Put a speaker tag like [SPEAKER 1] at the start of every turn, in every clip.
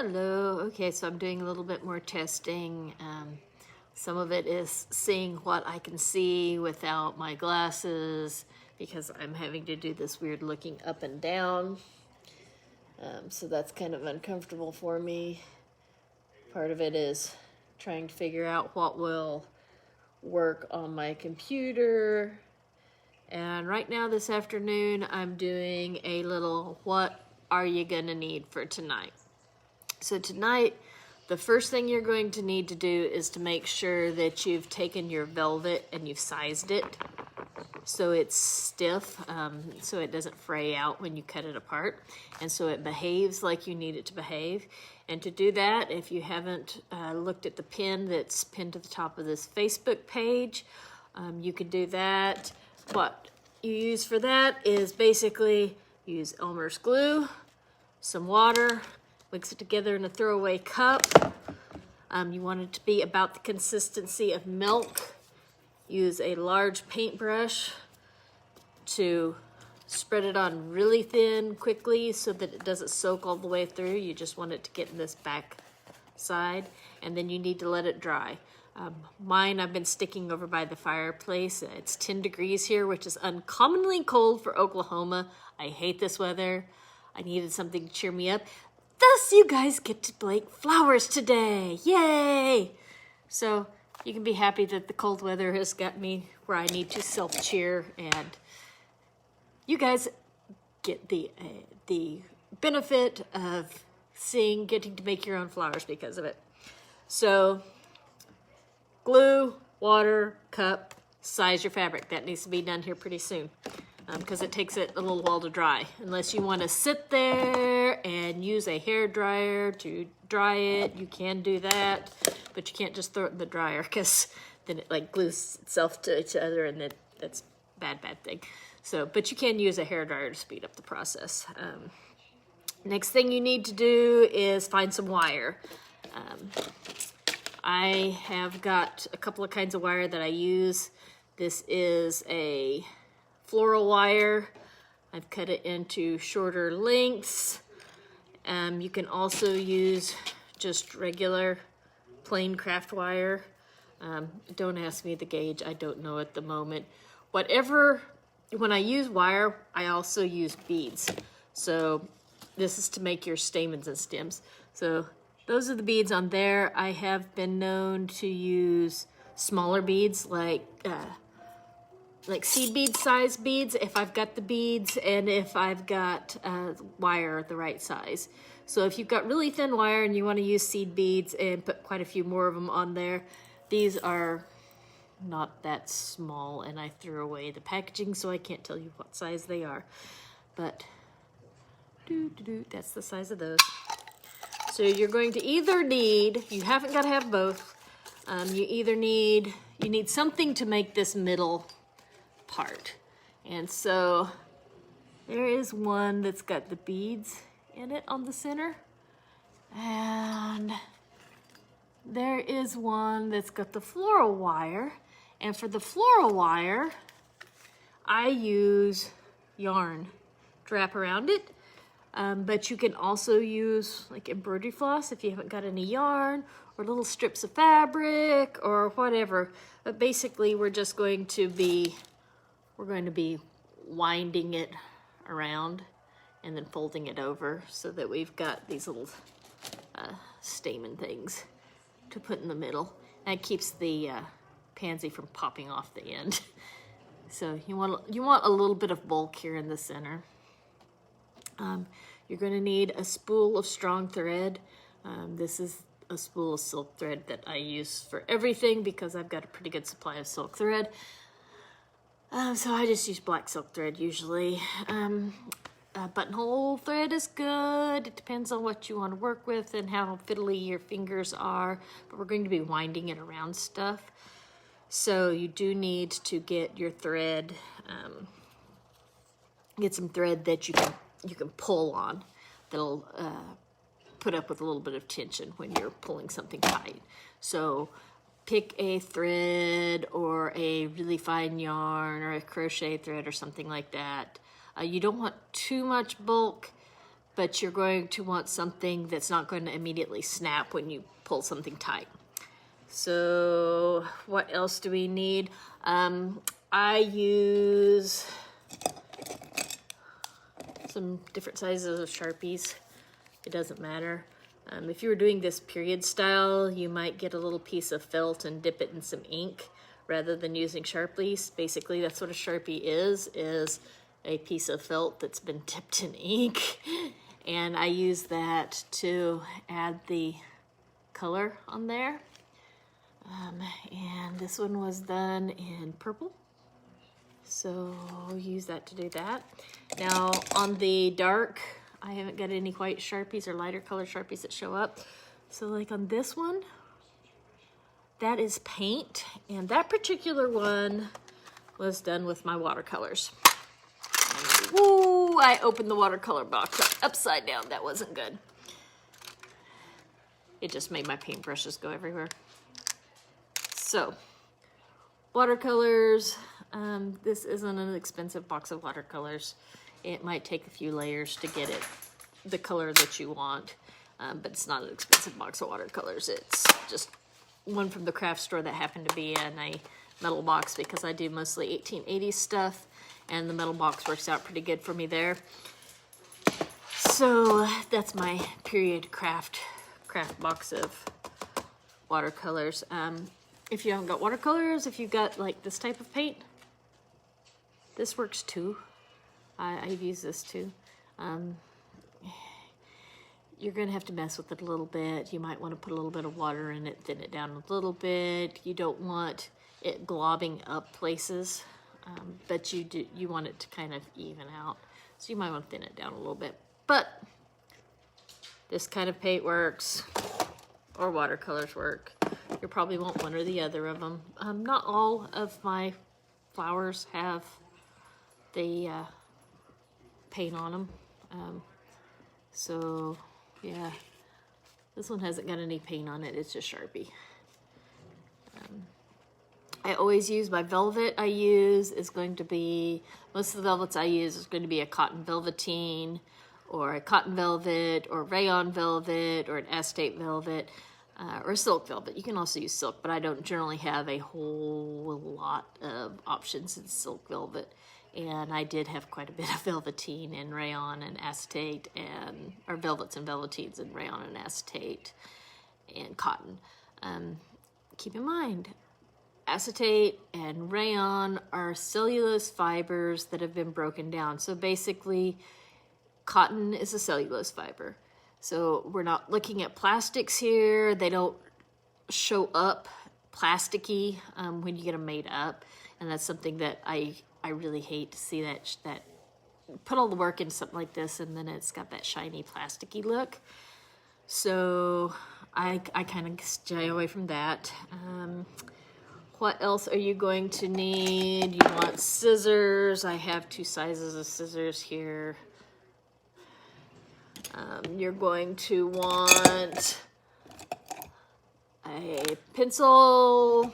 [SPEAKER 1] Hello. Okay, so I'm doing a little bit more testing. Some of it is seeing what I can see without my glasses because I'm having to do this weird looking up and down. So that's kind of uncomfortable for me. Part of it is trying to figure out what will work on my computer. And right now this afternoon, I'm doing a little what are you gonna need for tonight? So tonight, the first thing you're going to need to do is to make sure that you've taken your velvet and you've sized it so it's stiff, so it doesn't fray out when you cut it apart, and so it behaves like you need it to behave. And to do that, if you haven't looked at the pin that's pinned to the top of this Facebook page, you can do that. What you use for that is basically use Elmer's glue, some water, mix it together in a throwaway cup. You want it to be about the consistency of milk. Use a large paintbrush to spread it on really thin quickly so that it doesn't soak all the way through. You just want it to get in this back side, and then you need to let it dry. Mine I've been sticking over by the fireplace. It's 10 degrees here, which is uncommonly cold for Oklahoma. I hate this weather. I needed something to cheer me up. Thus, you guys get to bake flowers today. Yay! So you can be happy that the cold weather has got me where I need to self-cheer, and you guys get the benefit of getting to make your own flowers because of it. So glue, water, cup, size your fabric. That needs to be done here pretty soon because it takes it a little while to dry. Unless you want to sit there and use a hair dryer to dry it, you can do that, but you can't just throw it in the dryer because then it like glues itself to each other, and that's bad thing. So, but you can use a hair dryer to speed up the process. Next thing you need to do is find some wire. I have got a couple of kinds of wire that I use. This is a floral wire. I've cut it into shorter lengths. You can also use just regular plain craft wire. Don't ask me the gauge, I don't know at the moment. When I use wire, I also use beads. So this is to make your stamens and stems. So those are the beads on there. I have been known to use smaller beads like seed bead size beads if I've got the beads and if I've got wire the right size. So if you've got really thin wire and you want to use seed beads and put quite a few more of them on there, these are not that small, and I threw away the packaging so I can't tell you what size they are, but that's the size of those. So you're going to either need, you haven't got to have both, you need something to make this middle part. And so there is one that's got the beads in it on the center, and there is one that's got the floral wire. And for the floral wire, I use yarn to wrap around it. But you can also use like embroidery floss if you haven't got any yarn, or little strips of fabric or whatever. But basically we're going to be winding it around and then folding it over so that we've got these little stamen things to put in the middle. That keeps the pansy from popping off the end. So you want a little bit of bulk here in the center. You're going to need a spool of strong thread. This is a spool of silk thread that I use for everything because I've got a pretty good supply of silk thread. So I just use black silk thread usually. Buttonhole thread is good. It depends on what you want to work with and how fiddly your fingers are, but we're going to be winding it around stuff. So you do need to get your thread, get some thread that you can pull on that'll put up with a little bit of tension when you're pulling something tight. So pick a thread or a really fine yarn or a crochet thread or something like that. You don't want too much bulk but you're going to want something that's not going to immediately snap when you pull something tight. So what else do we need? I use some different sizes of Sharpies. It doesn't matter. If you were doing this period style, you might get a little piece of felt and dip it in some ink rather than using Sharpies. Basically, that's what a Sharpie is a piece of felt that's been dipped in ink. And I use that to add the color on there. And this one was done in purple. So I'll use that to do that. Now on the dark, I haven't got any white Sharpies or lighter color Sharpies that show up. So like on this one, that is paint. And that particular one was done with my watercolors. And, woo, I opened the watercolor box upside down. That wasn't good. It just made my paintbrushes go everywhere. So, watercolors. This isn't an expensive box of watercolors. It might take a few layers to get it the color that you want, but it's not an expensive box of watercolors. It's just one from the craft store that happened to be in a metal box because I do mostly 1880s stuff, and the metal box works out pretty good for me there. So that's my period craft box of watercolors. If you haven't got watercolors, if you've got like this type of paint, this works too. I've used this too. You're gonna have to mess with it a little bit. You might want to put a little bit of water in it, thin it down a little bit. You don't want it globbing up places, but you want it to kind of even out. So you might want to thin it down a little bit. But this kind of paint works, or watercolors work. You probably want one or the other of them. Not all of my flowers have the paint on them. So yeah, this one hasn't got any paint on it. It's just Sharpie. I always use my velvet. Is going to be, most of the velvets I use is going to be a cotton velveteen, or a cotton velvet, or rayon velvet, or an acetate velvet. Or silk velvet. You can also use silk, but I don't generally have a whole lot of options in silk velvet. And I did have quite a bit of velveteen and rayon and acetate, or velvets and velveteens and rayon and acetate and cotton. Keep in mind, acetate and rayon are cellulose fibers that have been broken down. So basically, cotton is a cellulose fiber. So we're not looking at plastics here. They don't show up plasticky when you get them made up. And that's something that I really hate to see, that put all the work into something like this and then it's got that shiny plasticky look. So I kind of stay away from that. What else are you going to need? You want scissors. I have 2 sizes of scissors here. You're going to want a pencil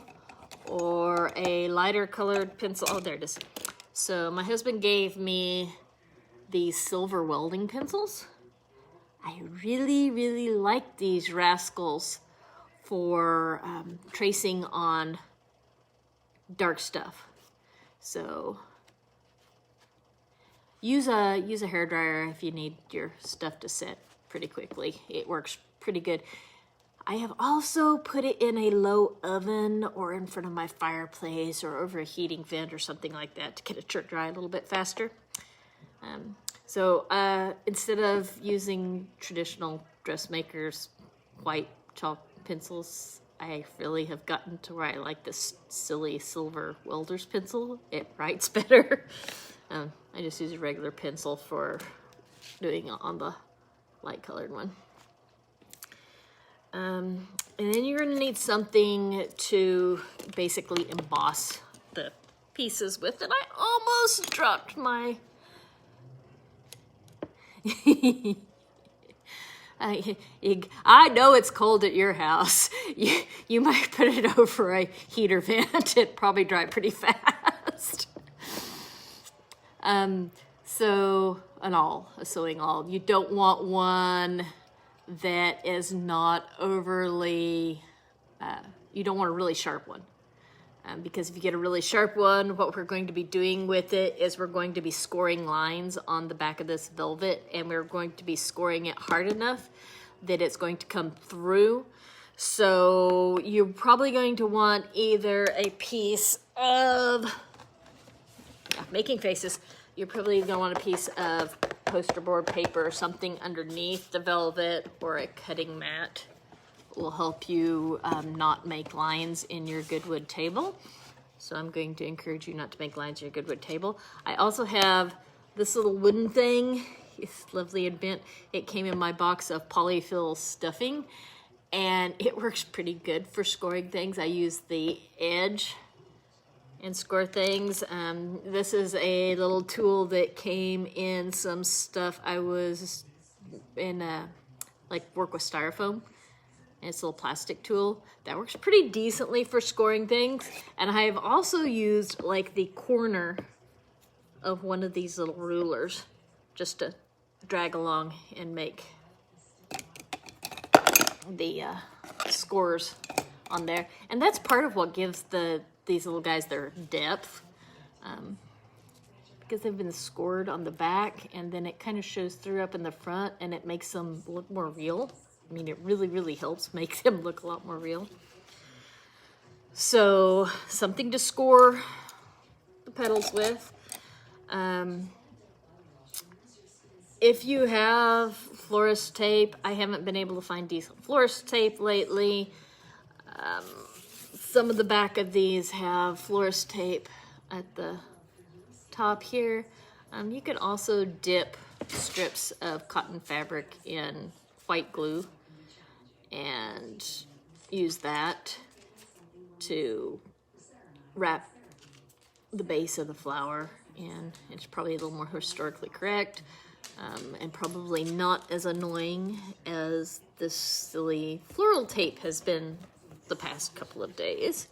[SPEAKER 1] or a lighter colored pencil. Oh, there it is. So my husband gave me these silver welding pencils. I really, really like these rascals for tracing on dark stuff. So use a hairdryer if you need your stuff to set pretty quickly. It works pretty good. I have also put it in a low oven or in front of my fireplace or over a heating vent or something like that to get it to dry a little bit faster. So instead of using traditional dressmakers white chalk pencils, I really have gotten to where I like this silly silver welder's pencil. It writes better. I just use a regular pencil for doing it on the light colored one. And then you're going to need something to basically emboss the pieces with. And I almost dropped my... I know it's cold at your house. You might put it over a heater vent. It'd probably dry pretty fast. So a sewing awl. You don't want one that is not overly, you don't want a really sharp one. Because if you get a really sharp one, what we're going to be doing with it is we're going to be scoring lines on the back of this velvet, and we're going to be scoring it hard enough that it's going to come through. So you're probably going to want either a piece of, making faces, you're probably going to want a piece of poster board paper or something underneath the velvet, or a cutting mat. Will help you not make lines in your Goodwood table. So I'm going to encourage you not to make lines in your Goodwood table. I also have this little wooden thing. It's lovely and bent. It came in my box of polyfill stuffing, and it works pretty good for scoring things. I use the edge and score things. This is a little tool that came in some stuff I was in, like work with styrofoam. It's a little plastic tool that works pretty decently for scoring things. And I have also used like the corner of one of these little rulers just to drag along and make the scores on there. And that's part of what gives these little guys their depth, because they've been scored on the back, and then it kind of shows through up in the front, and it makes them look more real. I mean, it really, really helps make them look a lot more real. So, something to score the petals with. If you have florist tape, I haven't been able to find decent florist tape lately. Some of the back of these have florist tape at the top here. You can also dip strips of cotton fabric in white glue and use that to wrap the base of the flower in. It's probably a little more historically correct, and probably not as annoying as this silly floral tape has been the past couple of days.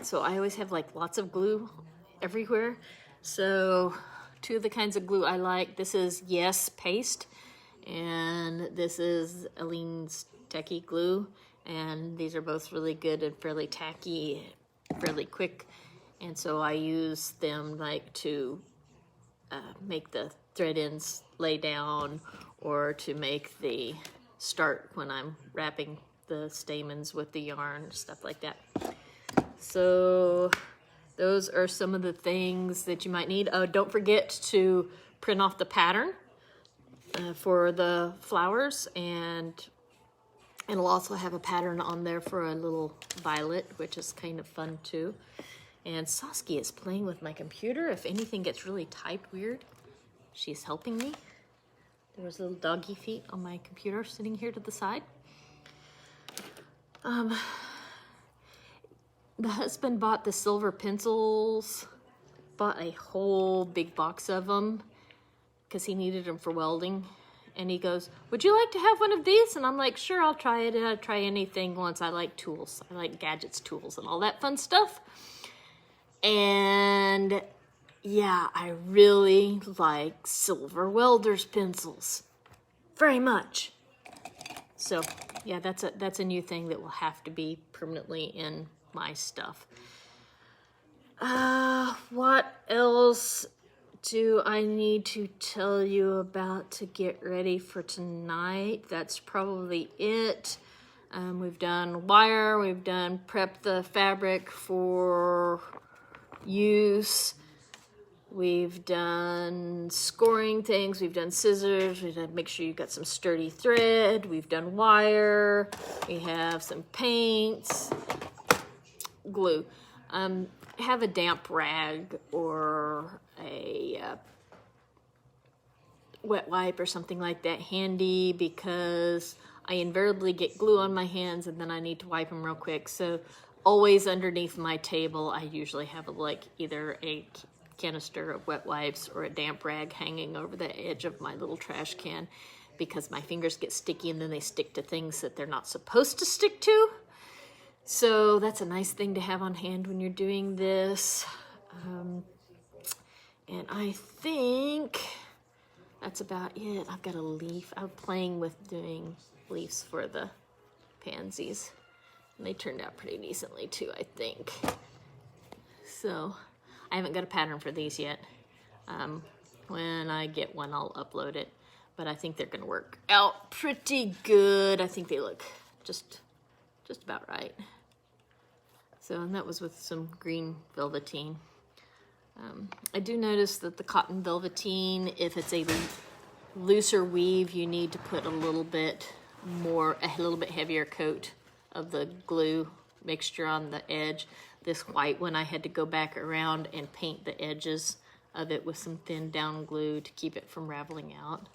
[SPEAKER 1] So I always have like lots of glue everywhere. So two of the kinds of glue I like, this is Yes Paste, and this is Aleene's Techie Glue, and these are both really good and fairly tacky, fairly quick, and so I use them like to make the thread ends lay down, or to make the start when I'm wrapping the stamens with the yarn, stuff like that. So those are some of the things that you might need. Oh, don't forget to print off the pattern for the flowers, and it'll also have a pattern on there for a little violet, which is kind of fun too. And Saskia is playing with my computer. If anything gets really typed weird, she's helping me. There was little doggy feet on my computer sitting here to the side. The husband bought the silver pencils, bought a whole big box of them because he needed them for welding. And he goes, would you like to have one of these? And I'm like, sure, I'll try it. I'll try anything once. I like tools. I like gadgets, tools, and all that fun stuff. And yeah, I really like silver welder's pencils. Very much. So yeah, that's a new thing that will have to be permanently in my stuff. What else do I need to tell you about to get ready for tonight? That's probably it. We've done wire, we've done prep the fabric for use, we've done scoring things, we've done scissors, we've done make sure you've got some sturdy thread, we've done wire, we have some paints, glue. Have a damp rag or a wet wipe or something like that handy, because I invariably get glue on my hands and then I need to wipe them real quick. So always underneath my table, I usually have either a canister of wet wipes or a damp rag hanging over the edge of my little trash can, because my fingers get sticky and then they stick to things that they're not supposed to stick to. So that's a nice thing to have on hand when you're doing this. And I think that's about it. I've got a leaf. I'm playing with doing leaves for the pansies. And they turned out pretty decently too, I think. So I haven't got a pattern for these yet. When I get one, I'll upload it. But I think they're gonna work out pretty good. I think they look just about right. So, and that was with some green velveteen. I do notice that the cotton velveteen, if it's a looser weave, you need to put a little bit heavier coat of the glue mixture on the edge. This white one, I had to go back around and paint the edges of it with some thin down glue to keep it from raveling out.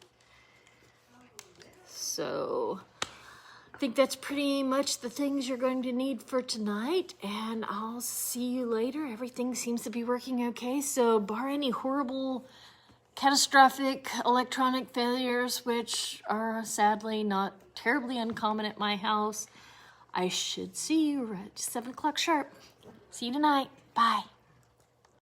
[SPEAKER 1] So I think that's pretty much the things you're going to need for tonight, and I'll see you later. Everything seems to be working okay, so bar any horrible catastrophic electronic failures, which are sadly not terribly uncommon at my house, I should see you at 7 o'clock sharp. See you tonight. Bye.